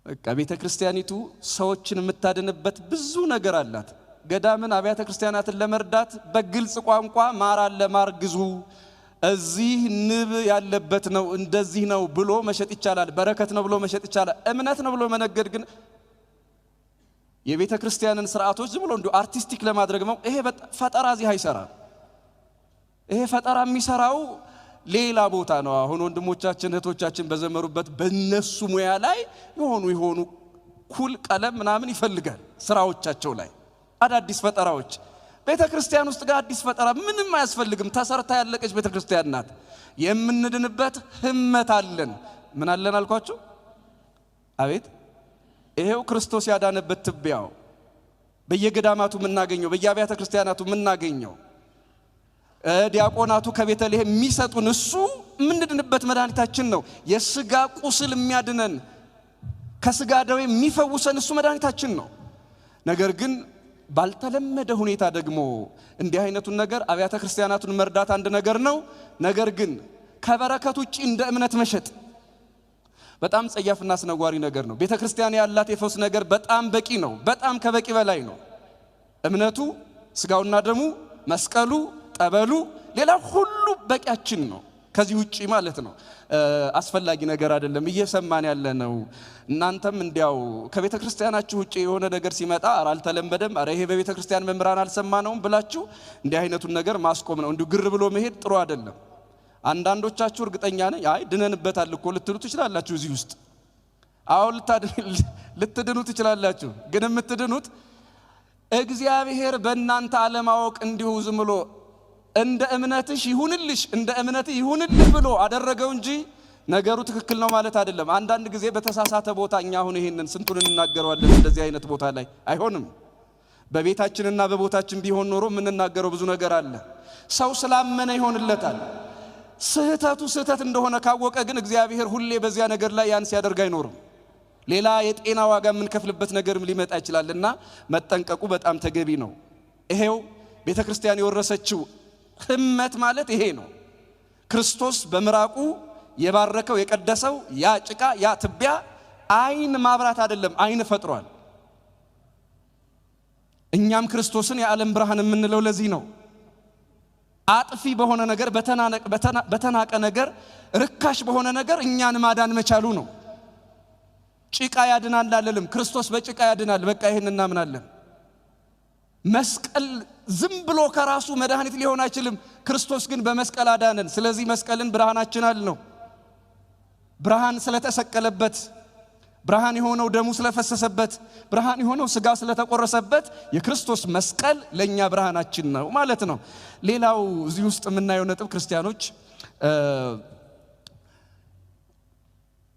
በቃ ቤተ ክርስቲያኒቱ ሰዎችን የምታድንበት ብዙ ነገር አላት። ገዳምን አብያተ ክርስቲያናትን ለመርዳት በግልጽ ቋንቋ ማር አለ፣ ማር ግዙ፣ እዚህ ንብ ያለበት ነው፣ እንደዚህ ነው ብሎ መሸጥ ይቻላል። በረከት ነው ብሎ መሸጥ ይቻላል። እምነት ነው ብሎ መነገድ ግን የቤተ ክርስቲያንን ስርዓቶች ዝም ብሎ እንዲሁ አርቲስቲክ ለማድረግ ነው። ይሄ ፈጠራ እዚህ አይሰራም። ይሄ ፈጠራ የሚሰራው ሌላ ቦታ ነው። አሁን ወንድሞቻችን እህቶቻችን በዘመሩበት በነሱ ሙያ ላይ የሆኑ ኩል ቀለም ምናምን ይፈልጋል ስራዎቻቸው ላይ አዳዲስ ፈጠራዎች። ቤተ ክርስቲያን ውስጥ ጋር አዲስ ፈጠራ ምንም አያስፈልግም። ተሰርታ ያለቀች ቤተ ክርስቲያን ናት። የምንድንበት ህመት አለን። ምን አለን አልኳችሁ? አቤት ይሄው ክርስቶስ ያዳነበት ትቢያው በየገዳማቱ የምናገኘው በየአብያተ ክርስቲያናቱ የምናገኘው ዲያቆናቱ ከቤተልሔም የሚሰጡን እሱ የምንድንበት መድኃኒታችን ነው። የሥጋ ቁስል የሚያድነን ከሥጋ ደዌ የሚፈውሰን እሱ መድኃኒታችን ነው። ነገር ግን ባልተለመደ ሁኔታ ደግሞ እንዲህ አይነቱን ነገር አብያተ ክርስቲያናቱን መርዳት አንድ ነገር ነው። ነገር ግን ከበረከት ውጪ እንደ እምነት መሸጥ በጣም ጸያፍና አስነዋሪ ነገር ነው። ቤተክርስቲያን ያላት የፈውስ ነገር በጣም በቂ ነው። በጣም ከበቂ በላይ ነው። እምነቱ፣ ስጋውና ደሙ፣ መስቀሉ፣ ጠበሉ፣ ሌላ ሁሉ በቂያችን ነው። ከዚህ ውጪ ማለት ነው አስፈላጊ ነገር አይደለም እየሰማን ያለ ነው። እናንተም እንዲያው ከቤተክርስቲያናችሁ ውጪ የሆነ ነገር ሲመጣ አልተለመደም፣ አረ ይሄ በቤተክርስቲያን መምራን አልሰማነውም ብላችሁ እንዲህ አይነቱን ነገር ማስቆም ነው። እንዲሁ ግር ብሎ መሄድ ጥሩ አይደለም። አንዳንዶቻችሁ እርግጠኛ ነኝ አይ ድነንበታል እኮ ልትሉ ትችላላችሁ። እዚህ ውስጥ አዎ ልትድኑ ትችላላችሁ። ግን የምትድኑት እግዚአብሔር በእናንተ አለማወቅ እንዲሁ ዝም ብሎ እንደ እምነትሽ ይሁንልሽ እንደ እምነትህ ይሁንልህ ብሎ አደረገው እንጂ ነገሩ ትክክል ነው ማለት አይደለም። አንዳንድ ጊዜ በተሳሳተ ቦታ እኛ አሁን ይሄንን ስንቱን እንናገረዋለን። እንደዚህ አይነት ቦታ ላይ አይሆንም። በቤታችንና በቦታችን ቢሆን ኖሮ የምንናገረው ብዙ ነገር አለ። ሰው ስላመነ ይሆንለታል። ስህተቱ ስህተት እንደሆነ ካወቀ ግን እግዚአብሔር ሁሌ በዚያ ነገር ላይ ያን ሲያደርግ አይኖርም። ሌላ የጤና ዋጋ የምንከፍልበት ነገርም ሊመጣ ይችላልና መጠንቀቁ በጣም ተገቢ ነው። ይሄው ቤተክርስቲያን የወረሰችው ህመት ማለት ይሄ ነው። ክርስቶስ በምራቁ የባረከው የቀደሰው ያ ጭቃ ያ ትቢያ አይን ማብራት አይደለም፣ አይን ፈጥሯል። እኛም ክርስቶስን የዓለም ብርሃን የምንለው ለዚህ ነው። አጥፊ በሆነ ነገር በተናቀ ነገር ርካሽ በሆነ ነገር እኛን ማዳን መቻሉ ነው። ጭቃ ያድናል አለልም፣ ክርስቶስ በጭቃ ያድናል። በቃ ይሄን እናምናለን። መስቀል ዝም ብሎ ከራሱ መድኃኒት ሊሆን አይችልም። ክርስቶስ ግን በመስቀል አዳነን። ስለዚህ መስቀልን ብርሃናችን አልነው። ብርሃን ስለተሰቀለበት፣ ብርሃን የሆነው ደሙ ስለፈሰሰበት፣ ብርሃን የሆነው ስጋ ስለተቆረሰበት የክርስቶስ መስቀል ለኛ ብርሃናችን ነው ማለት ነው። ሌላው እዚህ ውስጥ የምናየው ነጥብ ክርስቲያኖች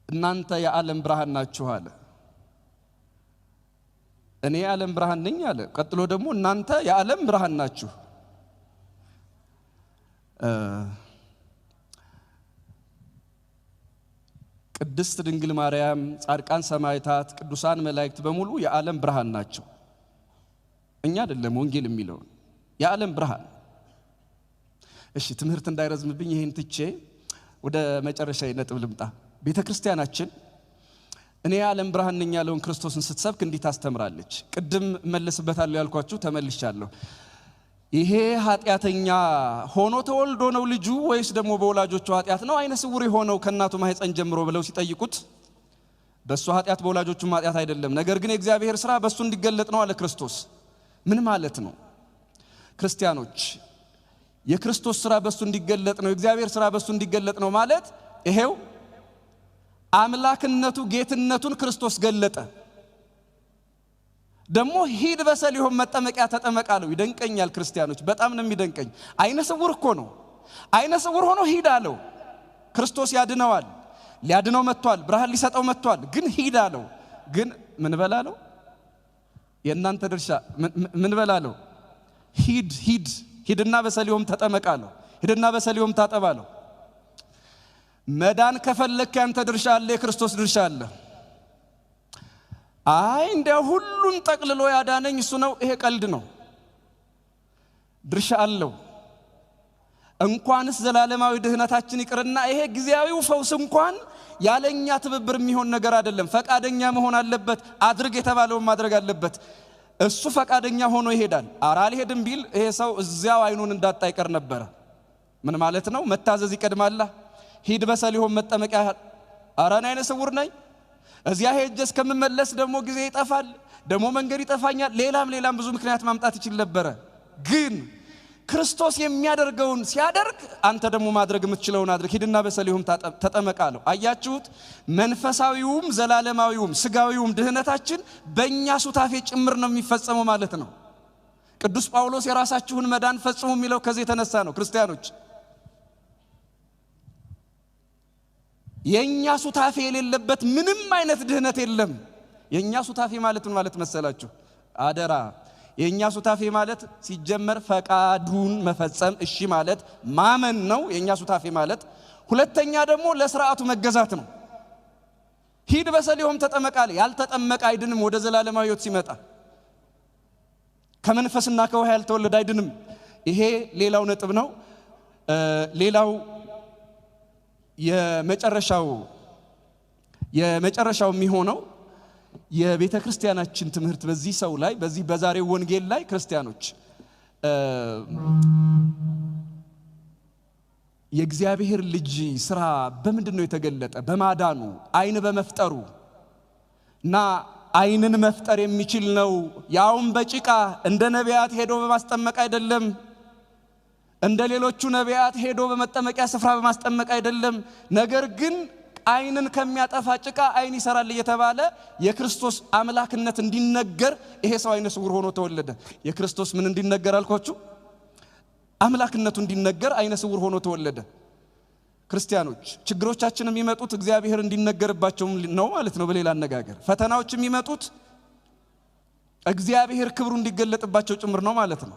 እናንተ የዓለም ብርሃን ናችሁ አለ። እኔ የዓለም ብርሃን ነኝ አለ። ቀጥሎ ደግሞ እናንተ የዓለም ብርሃን ናችሁ። ቅድስት ድንግል ማርያም፣ ጻድቃን ሰማዕታት፣ ቅዱሳን መላእክት በሙሉ የዓለም ብርሃን ናቸው። እኛ አይደለም ወንጌል የሚለው የዓለም ብርሃን። እሺ ትምህርት እንዳይረዝምብኝ ይሄን ትቼ ወደ መጨረሻ ነጥብ ልምጣ። ቤተክርስቲያናችን እኔ የዓለም ብርሃን ነኝ ያለውን ክርስቶስን ስትሰብክ እንዲህ ታስተምራለች። ቅድም መለስበታለሁ ያልኳችሁ ተመልሻለሁ። ይሄ ኃጢአተኛ ሆኖ ተወልዶ ነው ልጁ ወይስ ደግሞ በወላጆቹ ኃጢአት ነው አይነ ስውር የሆነው ከእናቱ ማህፀን ጀምሮ ብለው ሲጠይቁት በሱ ኃጢአት በወላጆቹ ኃጢአት አይደለም፣ ነገር ግን የእግዚአብሔር ሥራ በሱ እንዲገለጥ ነው አለ ክርስቶስ። ምን ማለት ነው? ክርስቲያኖች የክርስቶስ ሥራ በሱ እንዲገለጥ ነው፣ የእግዚአብሔር ሥራ በሱ እንዲገለጥ ነው ማለት ይሄው አምላክነቱ ጌትነቱን ክርስቶስ ገለጠ። ደግሞ ሂድ በሰሊሆም መጠመቂያ ተጠመቃለው። ይደንቀኛል ክርስቲያኖች፣ በጣም ነው የሚደንቀኝ። አይነ ስውር እኮ ነው። አይነ ስውር ሆኖ ሂድ አለው። ክርስቶስ ያድነዋል፣ ሊያድነው መጥቷል፣ ብርሃን ሊሰጠው መጥቷል። ግን ሂድ አለው። ግን ምን በላለው? የእናንተ ድርሻ ምን በላለው? ሂድና በሰሊሆም ተጠመቃለው። ሂድና በሰሊሆም ታጠባለው። መዳን ከፈለክ ያንተ ድርሻ አለ፣ የክርስቶስ ድርሻ አለ። አይ እንዲያው ሁሉን ጠቅልሎ ያዳነኝ እሱ ነው፣ ይሄ ቀልድ ነው። ድርሻ አለው። እንኳንስ ዘላለማዊ ድህነታችን ይቅርና ይሄ ጊዜያዊው ፈውስ እንኳን ያለኛ ትብብር የሚሆን ነገር አይደለም። ፈቃደኛ መሆን አለበት። አድርግ የተባለውን ማድረግ አለበት። እሱ ፈቃደኛ ሆኖ ይሄዳል። ኧረ አልሄድም ቢል ይሄ ሰው እዚያው አይኑን እንዳጣ ይቀር ነበር። ምን ማለት ነው? መታዘዝ ይቀድማላ። ሂድ በሰሊሆም መጠመቂያ። ኧረ እኔ አይነ ስውር ነኝ፣ እዚያ ሄጄ እስከምመለስ ደግሞ ጊዜ ይጠፋል፣ ደግሞ መንገድ ይጠፋኛል፣ ሌላም ብዙ ምክንያት ማምጣት ይችል ነበረ። ግን ክርስቶስ የሚያደርገውን ሲያደርግ አንተ ደግሞ ማድረግ የምትችለውን አድርግ። ሂድና በሰሊሆም ተጠመቃለው። አያችሁት? መንፈሳዊውም ዘላለማዊውም ስጋዊውም ድህነታችን በእኛ ሱታፌ ጭምር ነው የሚፈጸመው ማለት ነው። ቅዱስ ጳውሎስ የራሳችሁን መዳን ፈጽሙ የሚለው ከዚህ የተነሳ ነው። ክርስቲያኖች የኛ ሱታፌ የሌለበት ምንም አይነት ድህነት የለም። የኛ ሱታፌ ማለት ምን ማለት መሰላችሁ? አደራ የኛ ሱታፌ ማለት ሲጀመር ፈቃዱን መፈጸም እሺ ማለት ማመን ነው የኛ ሱታፌ ማለት። ሁለተኛ ደግሞ ለሥርዓቱ መገዛት ነው። ሂድ በሰሊሆም ተጠመቃለ። ያልተጠመቀ አይድንም። ወደ ዘላለማዊ ሕይወት ሲመጣ ከመንፈስና ከውሃ ያልተወለደ አይድንም። ይሄ ሌላው ነጥብ ነው። ሌላው የመጨረሻው የሚሆነው የቤተ ክርስቲያናችን ትምህርት በዚህ ሰው ላይ በዚህ በዛሬው ወንጌል ላይ ክርስቲያኖች የእግዚአብሔር ልጅ ስራ በምንድነው የተገለጠ? በማዳኑ አይን በመፍጠሩ እና አይንን መፍጠር የሚችል ነው። ያውም በጭቃ እንደ ነቢያት ሄዶ በማስጠመቅ አይደለም፣ እንደ ሌሎቹ ነቢያት ሄዶ በመጠመቂያ ስፍራ በማስጠመቅ አይደለም። ነገር ግን አይንን ከሚያጠፋ ጭቃ አይን ይሰራል እየተባለ የክርስቶስ አምላክነት እንዲነገር ይሄ ሰው አይነ ስውር ሆኖ ተወለደ። የክርስቶስ ምን እንዲነገር አልኳችሁ? አምላክነቱ እንዲነገር አይነ ስውር ሆኖ ተወለደ። ክርስቲያኖች ችግሮቻችን የሚመጡት እግዚአብሔር እንዲነገርባቸው ነው ማለት ነው። በሌላ አነጋገር ፈተናዎች የሚመጡት እግዚአብሔር ክብሩ እንዲገለጥባቸው ጭምር ነው ማለት ነው።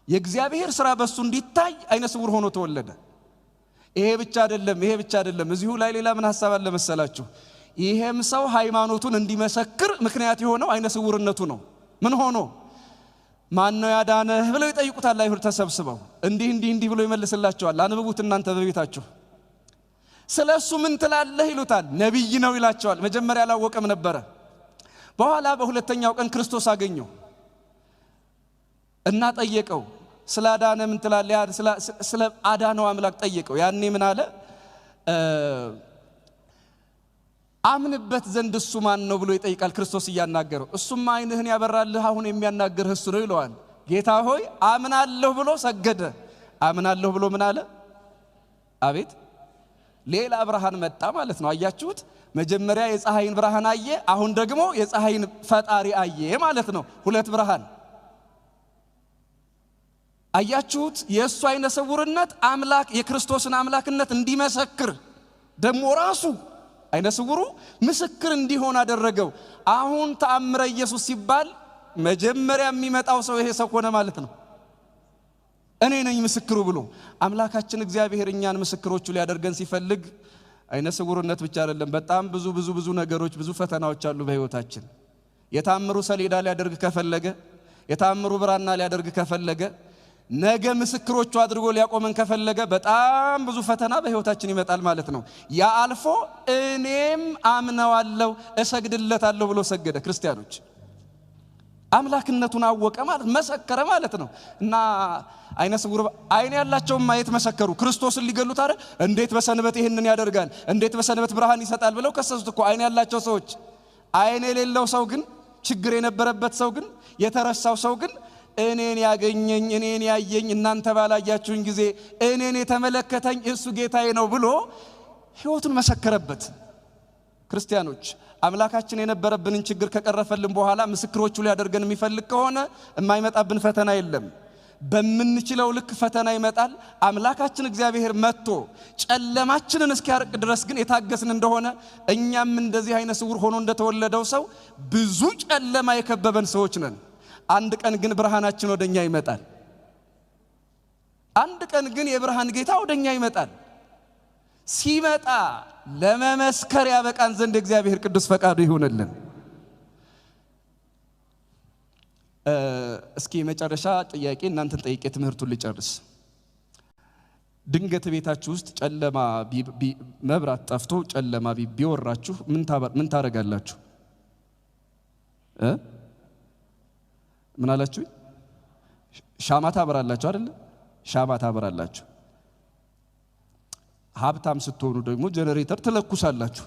የእግዚአብሔር ሥራ በሱ እንዲታይ አይነ ስውር ሆኖ ተወለደ። ይሄ ብቻ አይደለም። እዚሁ ላይ ሌላ ምን ሐሳብ አለ መሰላችሁ? ይሄም ሰው ሃይማኖቱን እንዲመሰክር ምክንያት የሆነው አይነ ስውርነቱ ነው። ምን ሆኖ ማን ነው ያዳነህ ብለው ይጠይቁታል አይሁድ ተሰብስበው። እንዲህ ብሎ ይመልስላቸዋል። አንብቡት እናንተ በቤታችሁ። ስለሱ ምን ትላለህ ይሉታል። ነብይ ነው ይላቸዋል። መጀመሪያ አላወቀም ነበረ። በኋላ በሁለተኛው ቀን ክርስቶስ አገኘው እና ጠየቀው። ስለ አዳነ ምን ትላለህ? ስለ አዳነው አምላክ ጠየቀው። ያኔ ምን አለ? አምንበት ዘንድ እሱ ማን ነው ብሎ ይጠይቃል ክርስቶስ እያናገረው። እሱማ አይንህን ያበራልህ አሁን የሚያናገርህ እሱ ነው ይለዋል። ጌታ ሆይ አምናለሁ ብሎ ሰገደ። አምናለሁ ብሎ ምን አለ? አቤት ሌላ ብርሃን መጣ ማለት ነው። አያችሁት? መጀመሪያ የፀሐይን ብርሃን አየ፣ አሁን ደግሞ የፀሐይን ፈጣሪ አየ ማለት ነው። ሁለት ብርሃን አያችሁት? የእሱ አይነ ስውርነት አምላክ የክርስቶስን አምላክነት እንዲመሰክር ደግሞ ራሱ አይነ ስውሩ ምስክር እንዲሆን አደረገው። አሁን ተአምረ ኢየሱስ ሲባል መጀመሪያ የሚመጣው ሰው ይሄ ሰው ሆነ ማለት ነው። እኔ ነኝ ምስክሩ ብሎ አምላካችን እግዚአብሔር እኛን ምስክሮቹ ሊያደርገን ሲፈልግ አይነ ስውርነት ብቻ አይደለም፣ በጣም ብዙ ነገሮች ብዙ ፈተናዎች አሉ በህይወታችን። የታምሩ ሰሌዳ ሊያደርግ ከፈለገ፣ የታምሩ ብራና ሊያደርግ ከፈለገ፣ ነገ ምስክሮቹ አድርጎ ሊያቆመን ከፈለገ በጣም ብዙ ፈተና በህይወታችን ይመጣል ማለት ነው። ያ አልፎ እኔም አምነዋለሁ እሰግድለታለሁ ብሎ ሰገደ። ክርስቲያኖች አምላክነቱን አወቀ ማለት መሰከረ ማለት ነው። እና አይነ ስውር አይን ያላቸው ማየት መሰከሩ። ክርስቶስን ሊገሉት አይደል? እንዴት በሰንበት ይሄንን ያደርጋል? እንዴት በሰንበት ብርሃን ይሰጣል ብለው ከሰሱት እኮ አይን ያላቸው ሰዎች። አይን የሌለው ሰው ግን ችግር የነበረበት ሰው ግን የተረሳው ሰው ግን እኔን ያገኘኝ እኔን ያየኝ እናንተ ባላያችሁኝ ጊዜ እኔን የተመለከተኝ እሱ ጌታዬ ነው ብሎ ሕይወቱን መሰከረበት። ክርስቲያኖች አምላካችን የነበረብንን ችግር ከቀረፈልን በኋላ ምስክሮቹ ሊያደርገን የሚፈልግ ከሆነ የማይመጣብን ፈተና የለም። በምንችለው ልክ ፈተና ይመጣል። አምላካችን እግዚአብሔር መጥቶ ጨለማችንን እስኪያርቅ ድረስ ግን የታገስን እንደሆነ እኛም እንደዚህ አይነ ስውር ሆኖ እንደተወለደው ሰው ብዙ ጨለማ የከበበን ሰዎች ነን። አንድ ቀን ግን ብርሃናችን ወደኛ ይመጣል። አንድ ቀን ግን የብርሃን ጌታ ወደኛ ይመጣል። ሲመጣ ለመመስከር ያበቃን ዘንድ እግዚአብሔር ቅዱስ ፈቃዱ ይሁንልን። እስኪ መጨረሻ ጥያቄ እናንተን ጠይቄ ትምህርቱን ልጨርስ። ድንገት ቤታችሁ ውስጥ ጨለማ መብራት ጠፍቶ ጨለማ ቢወራችሁ ምን ታረጋላችሁ? ምን አላችሁ? ሻማ ታበራላችሁ አይደል? ሻማ ታበራላችሁ። ሀብታም ስትሆኑ ደግሞ ጀነሬተር ትለኩሳላችሁ።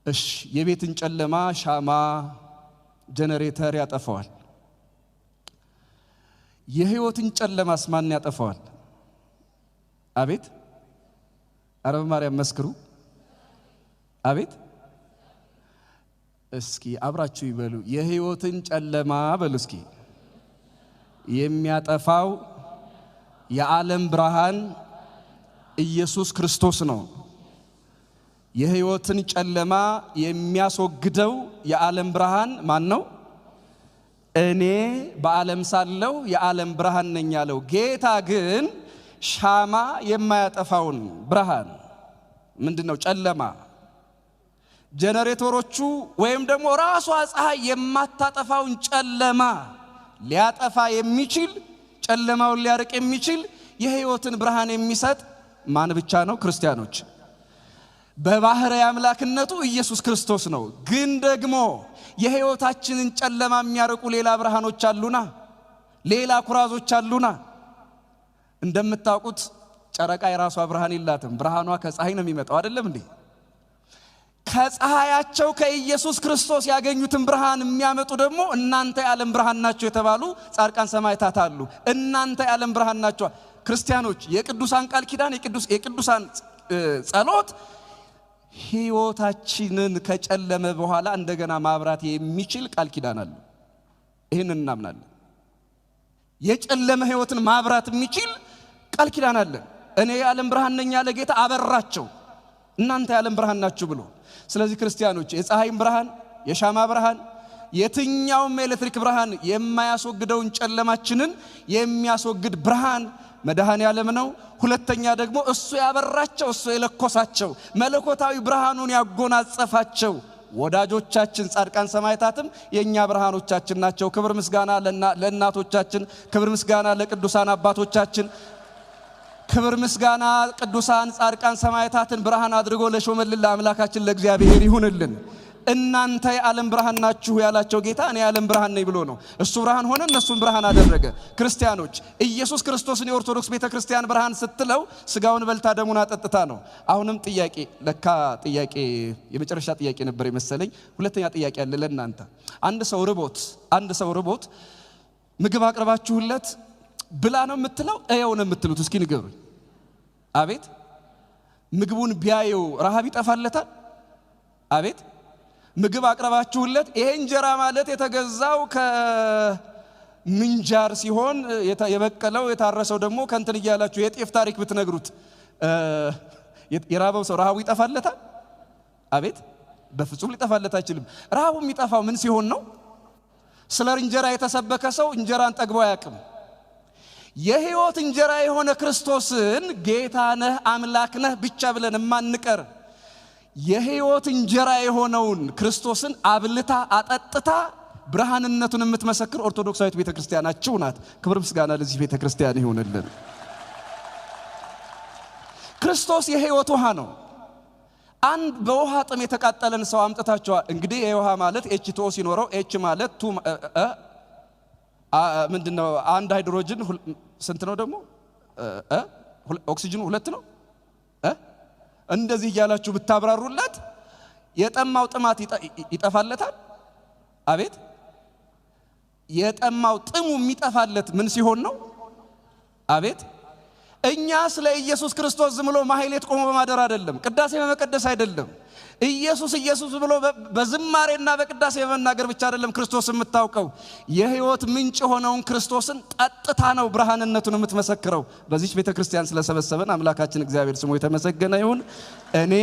እሺ የቤትን ጨለማ ሻማ ጀነሬተር ያጠፋዋል። የህይወትን ጨለማስ ማን ያጠፋዋል? አቤት አረብ ማርያም መስክሩ። አቤት እስኪ አብራችሁ ይበሉ። የህይወትን ጨለማ በሉ እስኪ የሚያጠፋው የዓለም ብርሃን ኢየሱስ ክርስቶስ ነው። የህይወትን ጨለማ የሚያስወግደው የዓለም ብርሃን ማን ነው? እኔ በዓለም ሳለው የዓለም ብርሃን ነኝ ያለው ጌታ ግን ሻማ የማያጠፋውን ብርሃን ምንድነው? ጨለማ ጀነሬተሮቹ ወይም ደግሞ ራሷ ፀሐይ የማታጠፋውን ጨለማ ሊያጠፋ የሚችል ጨለማውን ሊያርቅ የሚችል የህይወትን ብርሃን የሚሰጥ ማን ብቻ ነው? ክርስቲያኖች። በባህርይ አምላክነቱ ኢየሱስ ክርስቶስ ነው። ግን ደግሞ የሕይወታችንን ጨለማ የሚያርቁ ሌላ ብርሃኖች አሉና፣ ሌላ ኩራዞች አሉና። እንደምታውቁት ጨረቃ የራሷ ብርሃን የላትም። ብርሃኗ ከፀሐይ ነው የሚመጣው አይደለም እንዴ? ከፀሐያቸው ከኢየሱስ ክርስቶስ ያገኙትን ብርሃን የሚያመጡ ደግሞ እናንተ የዓለም ብርሃን ናቸው የተባሉ ጻድቃን ሰማዕታት አሉ። እናንተ የዓለም ብርሃን ናቸው ክርስቲያኖች። የቅዱሳን ቃል ኪዳን የቅዱሳን ጸሎት ሕይወታችንን ከጨለመ በኋላ እንደገና ማብራት የሚችል ቃል ኪዳን አለ። ይህን እናምናለን። የጨለመ ሕይወትን ማብራት የሚችል ቃል ኪዳን አለ። እኔ የዓለም ብርሃን ነኝ ያለ ጌታ አበራቸው፣ እናንተ የዓለም ብርሃን ናችሁ ብሎ። ስለዚህ ክርስቲያኖች የፀሐይም ብርሃን የሻማ ብርሃን የትኛውም ኤሌክትሪክ ብርሃን የማያስወግደውን ጨለማችንን የሚያስወግድ ብርሃን መድኃኔ ዓለም ነው። ሁለተኛ ደግሞ እሱ ያበራቸው እሱ የለኮሳቸው መለኮታዊ ብርሃኑን ያጎናጸፋቸው ወዳጆቻችን ጻድቃን ሰማዕታትም የኛ ብርሃኖቻችን ናቸው። ክብር ምስጋና ለእናቶቻችን፣ ክብር ምስጋና ለቅዱሳን አባቶቻችን፣ ክብር ምስጋና ቅዱሳን ጻድቃን ሰማዕታትን ብርሃን አድርጎ ለሾመልን ለአምላካችን ለእግዚአብሔር ይሁንልን። እናንተ የዓለም ብርሃን ናችሁ ያላቸው ጌታ እኔ የዓለም ብርሃን ነኝ ብሎ ነው። እሱ ብርሃን ሆነ፣ እነሱን ብርሃን አደረገ። ክርስቲያኖች ኢየሱስ ክርስቶስን የኦርቶዶክስ ቤተክርስቲያን ብርሃን ስትለው ስጋውን በልታ ደሙን አጠጥታ ነው። አሁንም ጥያቄ ጥያቄ የመጨረሻ ጥያቄ ነበር የመሰለኝ። ሁለተኛ ጥያቄ አለ ለእናንተ። አንድ ሰው ርቦት ምግብ አቅርባችሁለት ብላ ነው የምትለው እየው ነው የምትሉት? እስኪ ንገሩኝ። አቤት ምግቡን ቢያየው ረሃብ ይጠፋለታል? አቤት ምግብ አቅርባችሁለት ይሄ እንጀራ ማለት የተገዛው ከምንጃር ሲሆን የበቀለው የታረሰው ደግሞ ከንትን እያላችሁ የጤፍ ታሪክ ብትነግሩት የራበው ሰው ረሃቡ ይጠፋለታል? አቤት በፍጹም ሊጠፋለት አይችልም። ረሃቡ የሚጠፋው ምን ሲሆን ነው? ስለ እንጀራ የተሰበከ ሰው እንጀራን ጠግቦ አያውቅም። የሕይወት እንጀራ የሆነ ክርስቶስን ጌታ ነህ አምላክ ነህ ብቻ ብለን ማንቀር የሕይወት እንጀራ የሆነውን ክርስቶስን አብልታ አጠጥታ ብርሃንነቱን የምትመሰክር ኦርቶዶክሳዊት ቤተክርስቲያናችሁ ናት። ክብር ምስጋና ለዚህ ቤተክርስቲያን ይሁንልን። ክርስቶስ የሕይወት ውሃ ነው። አንድ በውሃ ጥም የተቃጠለን ሰው አምጥታችኋል። እንግዲህ የውሃ ማለት H2O ሲኖረው H ማለት ምንድነው? አንድ ሃይድሮጅን ስንት ነው ደግሞ? ኦክሲጅኑ 2 ነው። እንደዚህ እያላችሁ ብታብራሩለት የጠማው ጥማት ይጠፋለታል? አቤት የጠማው ጥሙ የሚጠፋለት ምን ሲሆን ነው? አቤት እኛ ስለ ኢየሱስ ክርስቶስ ዝም ብሎ ማህሌት ቆሞ በማደር አይደለም፣ ቅዳሴ በመቀደስ አይደለም። ኢየሱስ ብሎ በዝማሬና በቅዳሴ በመናገር ብቻ አይደለም ክርስቶስ የምታውቀው። የሕይወት ምንጭ ሆነውን ክርስቶስን ጠጥታ ነው ብርሃንነቱን የምትመሰክረው። በዚህ ቤተክርስቲያን ስለሰበሰበን አምላካችን እግዚአብሔር ስሙ የተመሰገነ ይሁን። እኔ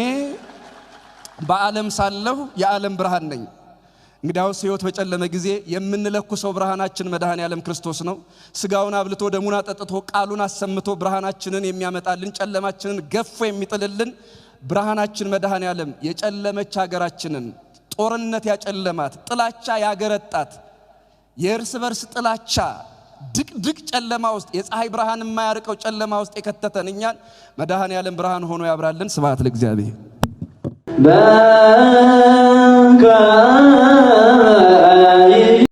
በዓለም ሳለሁ የዓለም ብርሃን ነኝ። እንግዲያውስ ሕይወት በጨለመ ጊዜ የምንለኩሰው ብርሃናችን መድኃኔ ዓለም ክርስቶስ ነው። ስጋውን አብልቶ ደሙን አጠጥቶ ቃሉን አሰምቶ ብርሃናችንን የሚያመጣልን ጨለማችንን ገፎ የሚጥልልን ብርሃናችን መድኃኔ ዓለም የጨለመች ሀገራችንን ጦርነት ያጨለማት ጥላቻ ያገረጣት የእርስ በርስ ጥላቻ ድቅድቅ ጨለማ ውስጥ የፀሐይ ብርሃን የማያርቀው ጨለማ ውስጥ የከተተን እኛን መድኃኔ ዓለም ብርሃን ሆኖ ያብራልን። ስብሐት ለእግዚአብሔር።